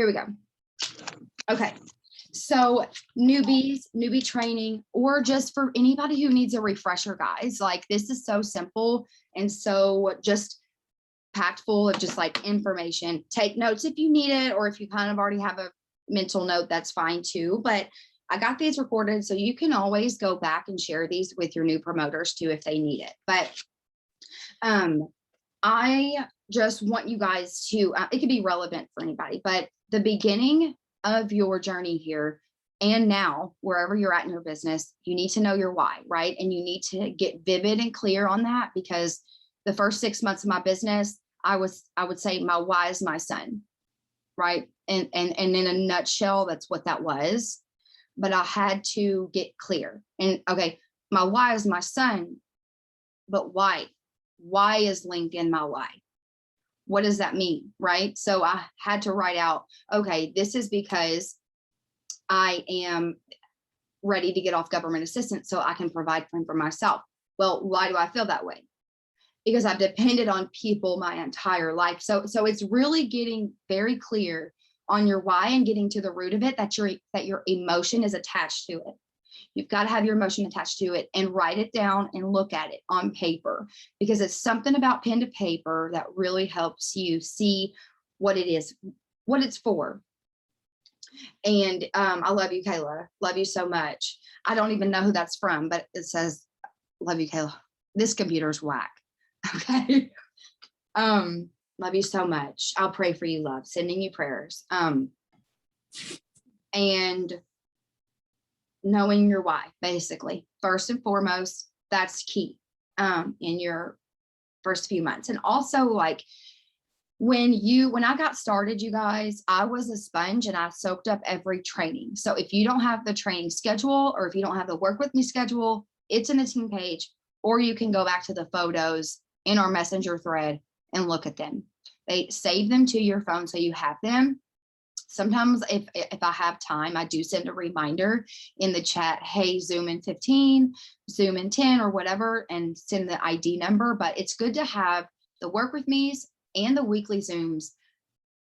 here we go. Okay. So newbie training, or just for anybody who needs a refresher, guys, like this is so simple and so just packed full of just like information. Take notes if you need it, or if you kind of already have a mental note, that's fine too. But I got these recorded so you can always go back and share these with your new promoters too if they need it. But I just want you guys to, it could be relevant for anybody, but the beginning of your journey here and now, wherever you're at in your business, you need to know your why, right? And you need to get vivid and clear on that, because the first 6 months of my business, I would say my why is my son, right? And in a nutshell, that's what that was. But I had to get clear. And okay, my why is my son, but why? Why is Lincoln my why? What does that mean, right? So I had to write out, okay, this is because I am ready to get off government assistance so I can provide for myself. Well, why do I feel that way? Because I've depended on people my entire life. So it's really getting very clear on your why and getting to the root of it, that your emotion is attached to it. You've got to have your emotion attached to it and write it down and look at it on paper, because it's something about pen to paper that really helps you see what it is, what it's for. And I love you, Kayla. Love you so much. I don't even know who that's from, but it says, love you, Kayla. This computer's whack. Okay. Love you so much. I'll pray for you, love. Sending you prayers. And knowing your why, basically, first and foremost, that's key in your first few months. And also, like, when I got started, you guys, I was a sponge and I soaked up every training. So if you don't have the training schedule, or if you don't have the work with me schedule, it's in the team page, or you can go back to the photos in our messenger thread and look at them. They save them to your phone so you have them. Sometimes if I have time, I do send a reminder in the chat, hey, Zoom in 15, Zoom in 10, or whatever, and send the ID number. But it's good to have the work with me's and the weekly Zooms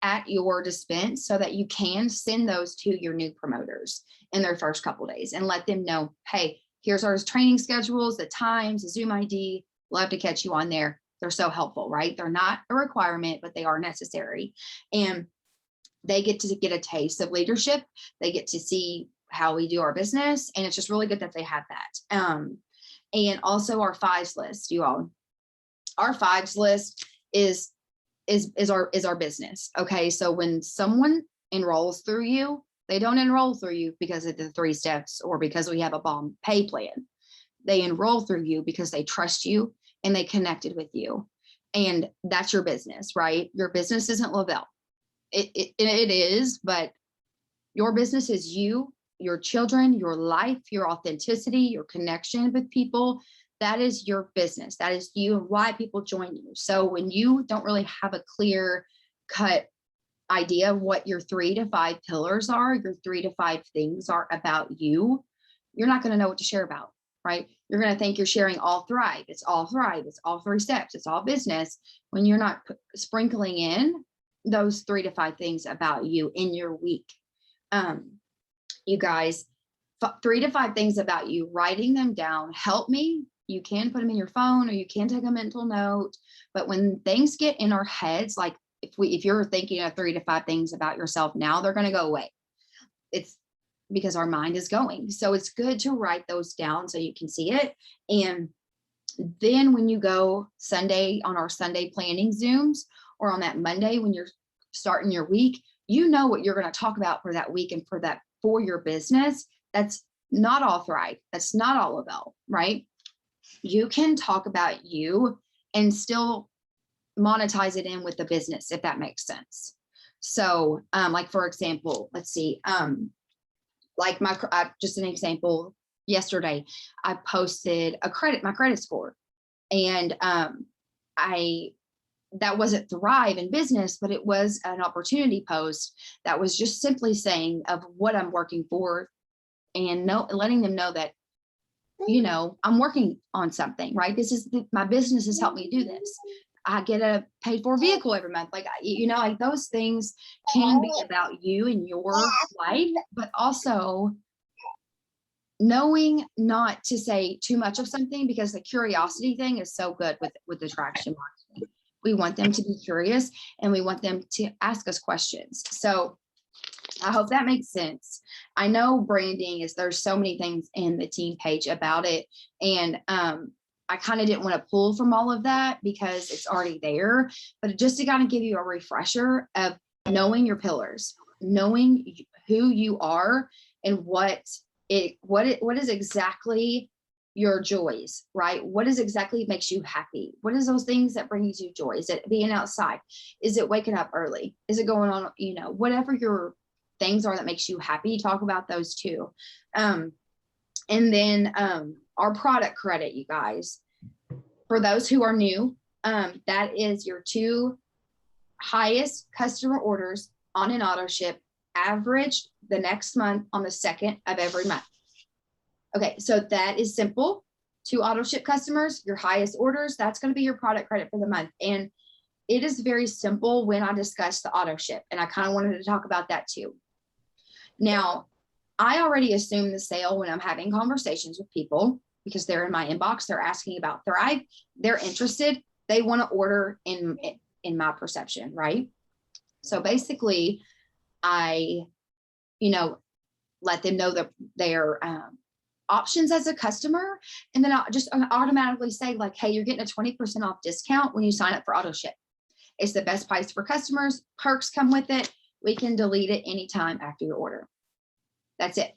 at your dispense so that you can send those to your new promoters in their first couple of days and let them know, hey, here's our training schedules, the times, the Zoom ID. Love to catch you on there. They're so helpful, right? They're not a requirement, but they are necessary. And they get to get a taste of leadership. They get to see how we do our business. And it's just really good that they have that. And also our fives list, you all. Our fives list is our business. Okay. So when someone enrolls through you, they don't enroll through you because of the 3 steps or because we have a bomb pay plan. They enroll through you because they trust you and they connected with you. And that's your business, right? Your business isn't Lavelle. It is, but your business is you, your children, your life, your authenticity, your connection with people. That is your business. That is you and why people join you. So when you don't really have a clear cut idea of what your 3 to 5 pillars are, your 3 to 5 things are about you, you're not going to know what to share about, right? You're going to think you're sharing all Thrive. It's all Thrive. It's all 3 steps. It's all business, when you're not sprinkling in those 3 to 5 things about you in your week. You guys, 3 to 5 things about you, writing them down, help me. You can put them in your phone, or you can take a mental note. But when things get in our heads, like if you're thinking of 3 to 5 things about yourself now, they're going to go away. It's because our mind is going. So it's good to write those down so you can see it. And then when you go Sunday on our Sunday planning Zooms, or on that Monday when you're starting your week, you know what you're going to talk about for that week and for your business. That's not all Thrive. That's not all Lavelle, right? You can talk about you and still monetize it in with the business, if that makes sense. So like, for example, let's see, like just an example, yesterday, I posted my credit score, and that wasn't Thrive in business, but it was an opportunity post that was just simply saying of what I'm working for, and letting them know that, you know, I'm working on something, right? My business has helped me do this. I get a paid for vehicle every month. Like, you know, like those things can be about you and your life, but also knowing not to say too much of something, because the curiosity thing is so good with attraction marketing. We want them to be curious and we want them to ask us questions. So I hope that makes sense. I know branding is, there's so many things in the team page about it. And I kind of didn't want to pull from all of that because it's already there, but just to kind of give you a refresher of knowing your pillars, knowing who you are and what is exactly your joys, right? What is exactly makes you happy? What is those things that brings you joy? Is it being outside? Is it waking up early? Is it going on, you know, whatever your things are that makes you happy, talk about those too. And then our product credit, you guys, for those who are new, that is your 2 highest customer orders on an auto ship, averaged the next month on the 2nd of every month. Okay, so that is simple. 2 auto ship customers, your highest orders, that's going to be your product credit for the month. And it is very simple when I discuss the auto ship. And I kind of wanted to talk about that too. Now, I already assume the sale when I'm having conversations with people, because they're in my inbox, they're asking about Thrive, they're interested, they want to order in my perception, right? So basically, I, you know, let them know that their options as a customer, and then I'll just automatically say like, hey, you're getting a 20% off discount when you sign up for auto ship. It's the best price for customers. Perks come with it. We can delete it anytime after your order. That's it.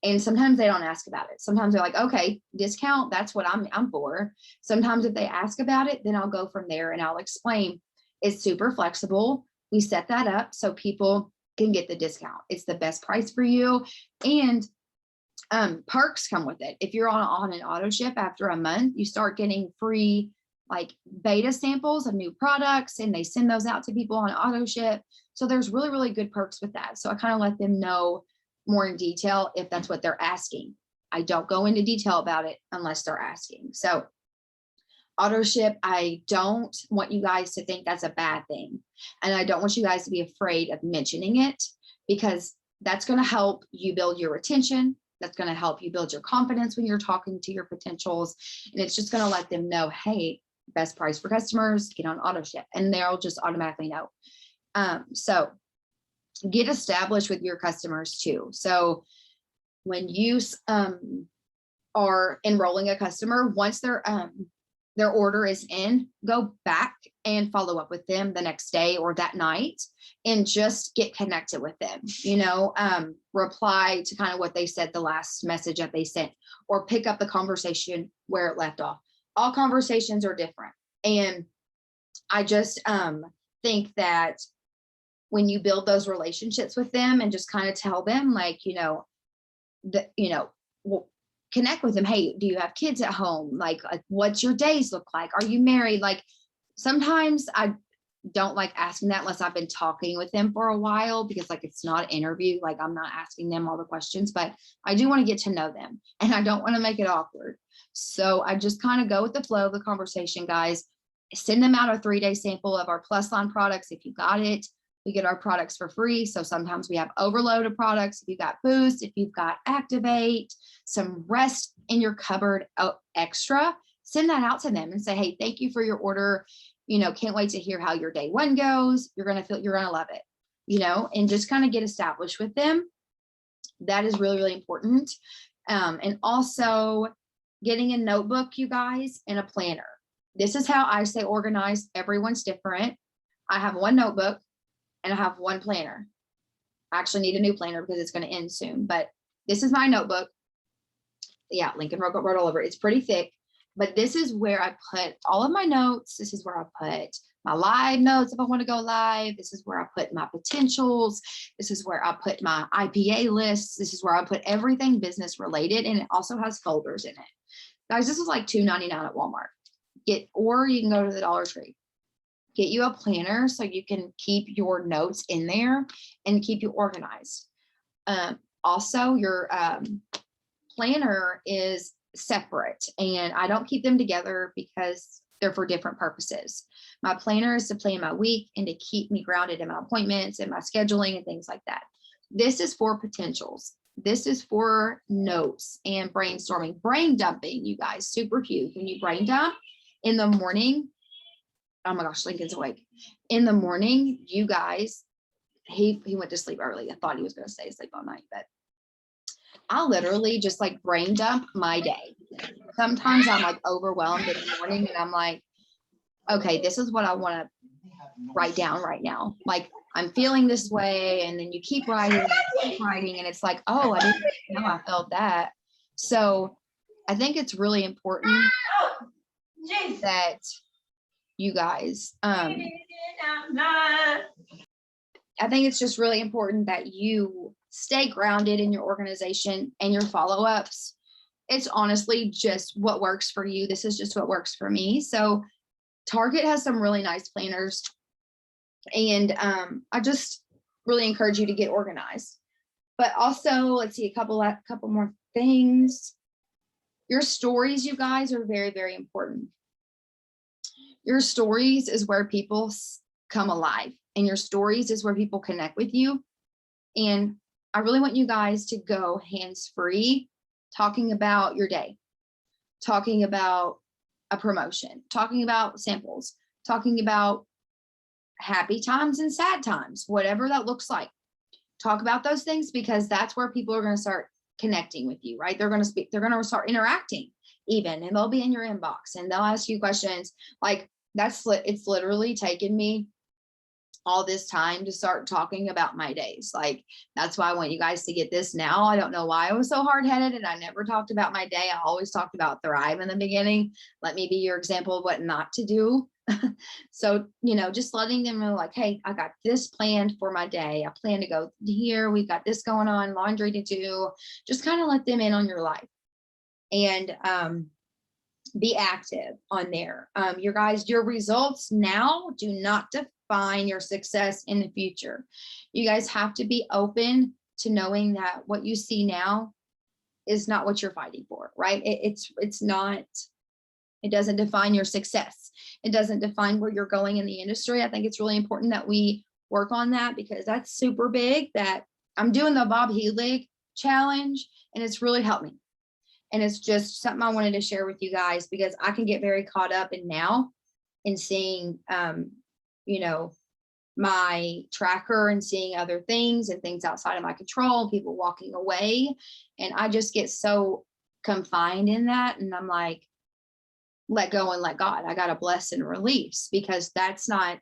And sometimes they don't ask about it. Sometimes they're like, okay, discount, that's what I'm for. Sometimes if they ask about it, then I'll go from there and I'll explain. It's super flexible. We set that up so people can get the discount. It's the best price for you. And perks come with it. If you're on an auto ship after a month, you start getting free like beta samples of new products, and they send those out to people on auto ship. So there's really, really good perks with that. So I kind of let them know more in detail if that's what they're asking. I don't go into detail about it unless they're asking. So auto ship, I don't want you guys to think that's a bad thing. And I don't want you guys to be afraid of mentioning it, because that's going to help you build your retention. That's going to help you build your confidence when you're talking to your potentials. And it's just going to let them know, hey, best price for customers, get on auto ship, and they'll just automatically know. So get established with your customers too. So when you are enrolling a customer, once their order is in, go back and follow up with them the next day or that night and just get connected with them, you know, reply to kind of what they said, the last message that they sent, or pick up the conversation where it left off. All conversations are different. And I just think that when you build those relationships with them and just kind of tell them like, connect with them. Hey, do you have kids at home? Like, what's your days look like? Are you married? Like, sometimes I don't like asking that unless I've been talking with them for a while, because like, it's not an interview. Like, I'm not asking them all the questions, but I do want to get to know them and I don't want to make it awkward. So I just kind of go with the flow of the conversation, guys. Send them out a 3-day sample of our Plus Line products. If you got it, we get our products for free. So sometimes we have overload of products. If you've got Boost, if you've got Activate, some rest in your cupboard extra, send that out to them and say, hey, thank you for your order. Can't wait to hear how your day 1 goes. You're going to love it, and just kind of get established with them. That is really, really important. And also getting a notebook, you guys, and a planner. This is how I stay organized. Everyone's different. I have 1 notebook and I have 1 planner. I actually need a new planner because it's going to end soon, but this is my notebook. Yeah, Lincoln wrote all over. It's pretty thick, but this is where I put all of my notes. This is where I put my live notes if I want to go live. This is where I put my potentials. This is where I put my IPA lists. This is where I put everything business related, and it also has folders in it. Guys, this is like $2.99 at Walmart. Or you can go to the Dollar Tree. Get you a planner so you can keep your notes in there and keep you organized. Also, your planner is separate, and I don't keep them together because They're for different purposes. My planner is to plan my week and to keep me grounded in my appointments and my scheduling and things like that. This is for potentials. This is for notes and brainstorming, brain dumping, you guys, super huge. When you brain dump in the morning, oh my gosh, Lincoln's awake. In the morning, you guys, he went to sleep early. I thought he was going to stay asleep all night, but I literally just like brain dump my day. Sometimes I'm like overwhelmed in the morning and I'm like, okay, this is what I want to write down right now. Like I'm feeling this way. And then you keep writing, and it's like, oh, I didn't know I felt that. So I think it's really important that you guys, I think it's just really important that you stay grounded in your organization and your follow-ups. It's honestly just what works for you. This is just what works for me. So Target has some really nice planners, and I just really encourage you to get organized. But also, let's see, a couple more things. Your stories, you guys, are very, very important. Your stories is where people come alive, and your stories is where people connect with you. And I really want you guys to go hands-free, talking about your day, talking about a promotion, talking about samples, talking about happy times and sad times, whatever that looks like. Talk about those things, because that's where people are going to start connecting with you, right? They're going to speak, they're going to start interacting even, and they'll be in your inbox and they'll ask you questions. Like it's literally taken me all this time to start talking about my days. Like, that's why I want you guys to get this now. I don't know why I was so hard-headed and I never talked about my day. I always talked about thrive in the beginning. Let me be your example of what not to do. So, just letting them know, like, hey, I got this planned for my day. I plan to go here. We've got this going on, laundry to do. Just kind of let them in on your life, and be active on there. Your results now do not define your success in the future. You guys have to be open to knowing that what you see now is not what you're fighting for, right? It's not, it doesn't define your success. It doesn't define where you're going in the industry. I think it's really important that we work on that, because that's super big. That I'm doing the Bob Helig challenge, and it's really helped me. And it's just something I wanted to share with you guys, because I can get very caught up in now in seeing, my tracker and seeing other things and things outside of my control, people walking away. And I just get so confined in that. And I'm like, let go and let God. I got to bless and release, because that's not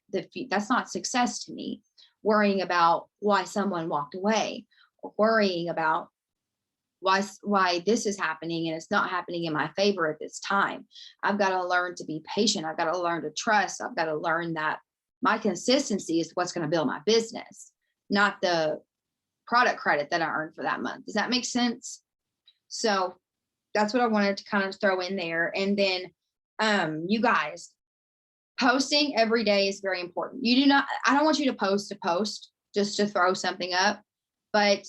success to me. Worrying about why someone walked away, or worrying about why this is happening and it's not happening in my favor at this time. I've got to learn to be patient. I've got to learn to trust. I've got to learn that my consistency is what's going to build my business, not the product credit that I earned for that month. Does that make sense? So that's what I wanted to kind of throw in there. And then you guys, posting every day is very important. I don't want you to post just to throw something up, but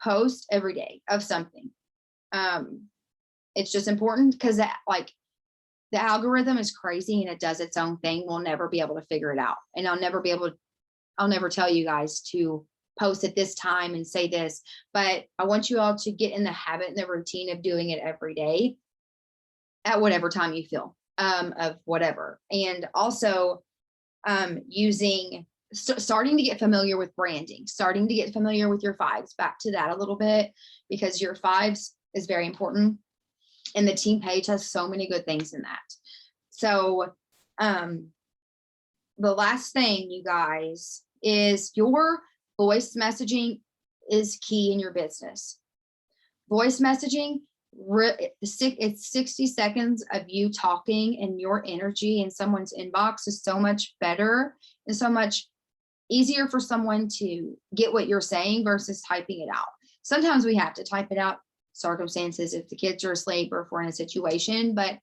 post every day of something. It's just important, because that, like, the algorithm is crazy and it does its own thing. We'll never be able to figure it out. And I'll never tell you guys to post at this time and say this, but I want you all to get in the habit and the routine of doing it every day at whatever time you feel, of whatever. And also starting to get familiar with branding, starting to get familiar with your fives, back to that a little bit, because your fives is very important. And the team page has so many good things in that. So the last thing, you guys, is your voice messaging is key in your business. Voice messaging, it's 60 seconds of you talking, and your energy in someone's inbox is so much better and so much easier for someone to get what you're saying versus typing it out. Sometimes we have to type it out, circumstances, if the kids are asleep or if we're in a situation, but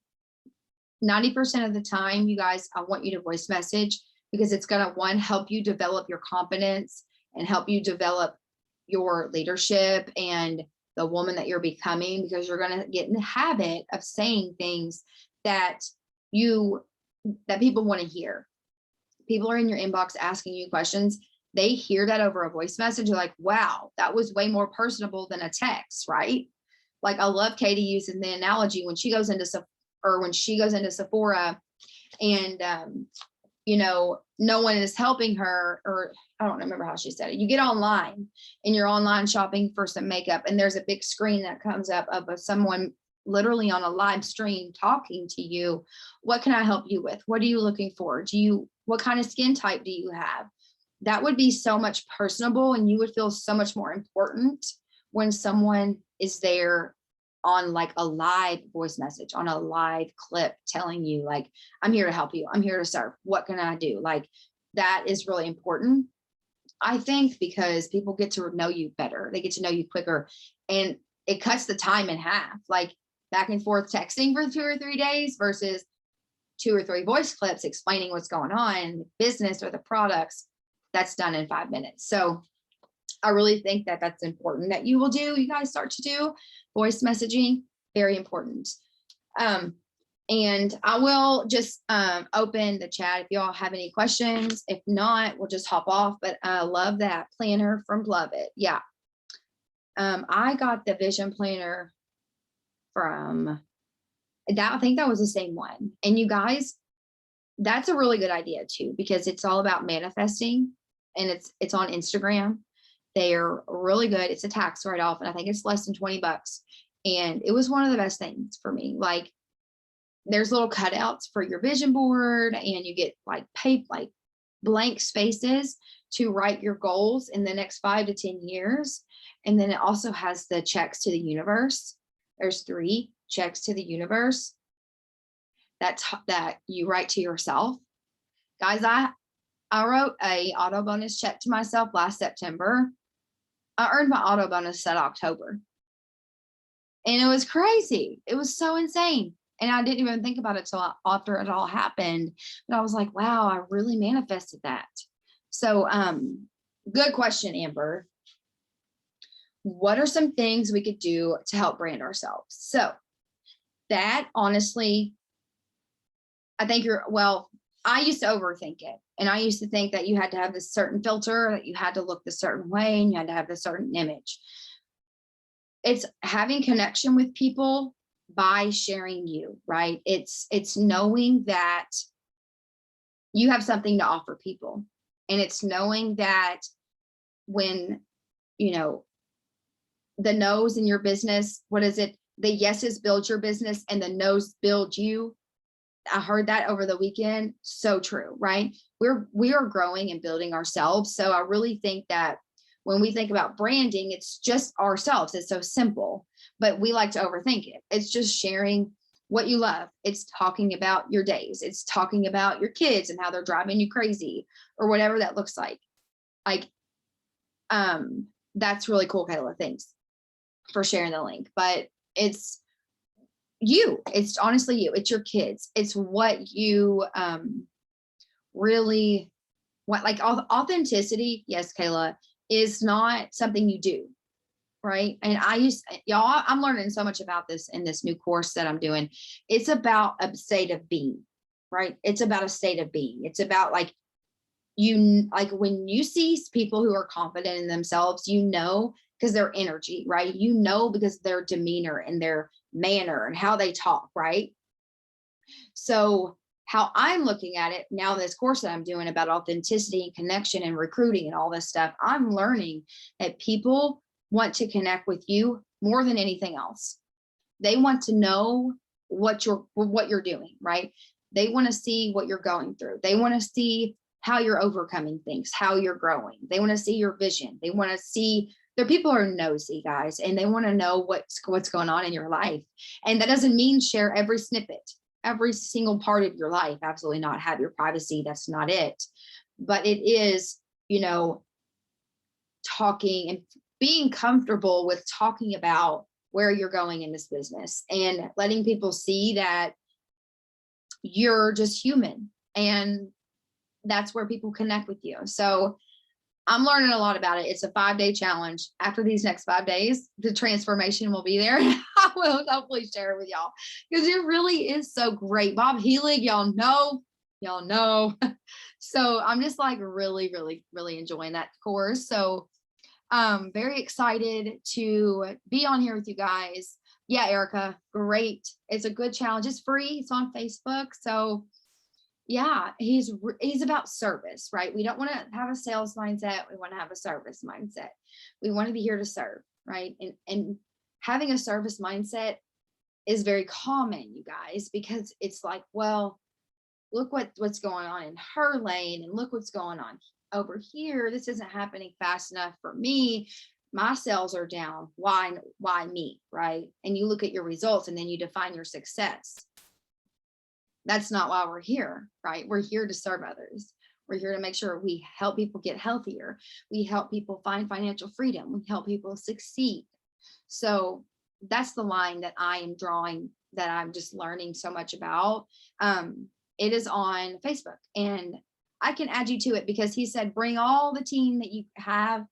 90% of the time, you guys, I want you to voice message, because it's going to, one, help you develop your confidence and help you develop your leadership and the woman that you're becoming, because you're going to get in the habit of saying things that you that people want to hear. People are in your inbox asking you questions. They hear that over a voice message. They're like, wow, that was way more personable than a text, right? Like I love Katie using the analogy when she goes into Sephora and you know, no one is helping her, or I don't remember how she said it. You get online and you're online shopping for some makeup, and there's a big screen that comes up of someone literally on a live stream talking to you. What can I help you with? What are you looking for? What kind of skin type do you have? That would be so much personable, and you would feel so much more important when someone is there on like a live voice message, on a live clip telling you like, I'm here to help you. I'm here to serve. What can I do? Like that is really important, I think, because people get to know you better. They get to know you quicker, and it cuts the time in half. Like back and forth texting for 2 or 3 days versus 2 or 3 voice clips explaining what's going on, business or the products, that's done in 5 minutes. So I really think that that's important that you guys start to do voice messaging, very important. And I will just open the chat if y'all have any questions. If not, we'll just hop off, but I love that planner from Love It. Yeah. I got the vision planner from that. I think that was the same one. And you guys, that's a really good idea too, because it's all about manifesting, and it's on Instagram. They're really good. It's a tax write-off, and I think it's less than $20. And it was one of the best things for me. Like there's little cutouts for your vision board, and you get like blank spaces to write your goals in the next 5 to 10 years. And then it also has the checks to the universe. There's 3 checks to the universe that you write to yourself. Guys, I wrote a auto bonus check to myself last September. I earned my auto bonus that October. And it was crazy. It was so insane. And I didn't even think about it till after it all happened. But I was like, wow, I really manifested that. So good question, Amber. What are some things we could do to help brand ourselves? So that honestly, I think I used to overthink it. And I used to think that you had to have this certain filter, that you had to look this certain way, and you had to have this certain image. It's having connection with people by sharing you, right? It's knowing that you have something to offer people. And it's knowing that when, you know, the no's in your business, what is it? The yeses build your business and the no's build you. I heard that over the weekend. So true, right? We are growing and building ourselves. So I really think that when we think about branding, it's just ourselves. It's so simple, but we like to overthink it. It's just sharing what you love. It's talking about your days. It's talking about your kids and how they're driving you crazy or whatever that looks like. That's really cool, Kayla. Thanks for sharing the link, but it's honestly you, it's your kids. It's what you really want. Like authenticity. Yes, Kayla, is not something you do. Right. And I'm learning so much about this in this new course that I'm doing. It's about a state of being, right? It's about a state of being. It's about like when you see people who are confident in themselves, because their energy, right? Because their demeanor and their manner and how they talk, right? So how I'm looking at it now, this course that I'm doing about authenticity and connection and recruiting and all this stuff, I'm learning that people want to connect with you more than anything else. They want to know what you're doing, right? They want to see what you're going through. They want to see how you're overcoming things, how you're growing. They want to see your vision. They want to see. There are people who are nosy, guys, and they want to know what's going on in your life. And that doesn't mean share every snippet, every single part of your life. Absolutely not. Have your privacy. That's not it. But it is, talking and being comfortable with talking about where you're going in this business and letting people see that you're just human, and that's where people connect with you. So I'm learning a lot about it. It's a 5-day challenge. After these next 5 days, the transformation will be there. I will hopefully share it with y'all because it really is so great. Bob Healy, y'all know y'all know. So I'm just like really, really, really enjoying that course. So very excited to be on here with you guys. Yeah, Erica, great. It's a good challenge. It's free. It's on Facebook. So yeah, he's about service, right? We don't want to have a sales mindset. We want to have a service mindset. We want to be here to serve, right? And having a service mindset is very common, you guys, because it's like, well, look what's going on in her lane, and look what's going on over here. This isn't happening fast enough for me. My sales are down. Why me, right? And you look at your results and then you define your success. That's not why we're here, right? We're here to serve others. We're here to make sure we help people get healthier. We help people find financial freedom. We help people succeed. So that's the line that I am drawing, that I'm just learning so much about. It is on Facebook, and I can add you to it because he said, bring all the team that you have.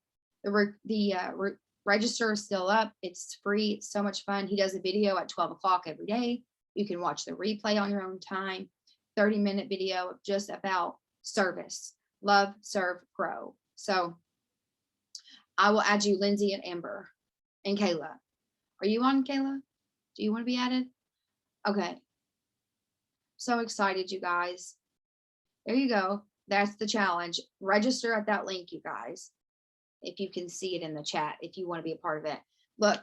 The register is still up. It's free. It's so much fun. He does a video at 12 o'clock every day. You can watch the replay on your own time. 30-minute video just about service, love, serve, grow. So I will add you, Lindsay and Amber and Kayla. Are you on, Kayla? Do you want to be added? Okay. So excited, you guys. There you go. That's the challenge. Register at that link, you guys. If you can see it in the chat, if you want to be a part of it. Look,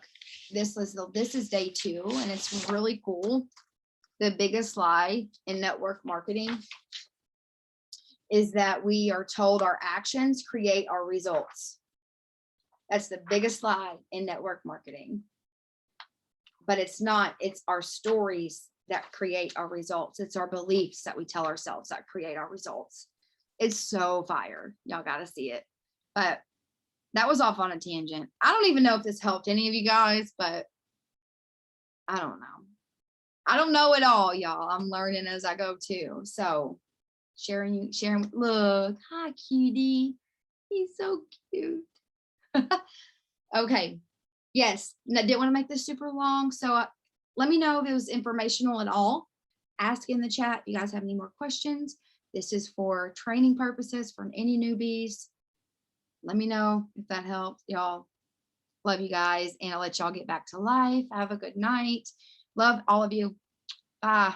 this is day 2, and it's really cool. The biggest lie in network marketing is that we are told our actions create our results. That's the biggest lie in network marketing. But it's not. It's our stories that create our results. It's our beliefs that we tell ourselves that create our results. It's so fire. Y'all got to see it. But that was off on a tangent. I don't even know if this helped any of you guys, but I don't know. I don't know it all, y'all. I'm learning as I go too. So sharing, look, hi, cutie. He's so cute. Okay. Yes. And I didn't want to make this super long. So let me know if it was informational at all. Ask in the chat if you guys have any more questions. This is for training purposes for any newbies. Let me know if that helped, y'all. Love you guys, and I'll let y'all get back to life. Have a good night. Love all of you. Bye.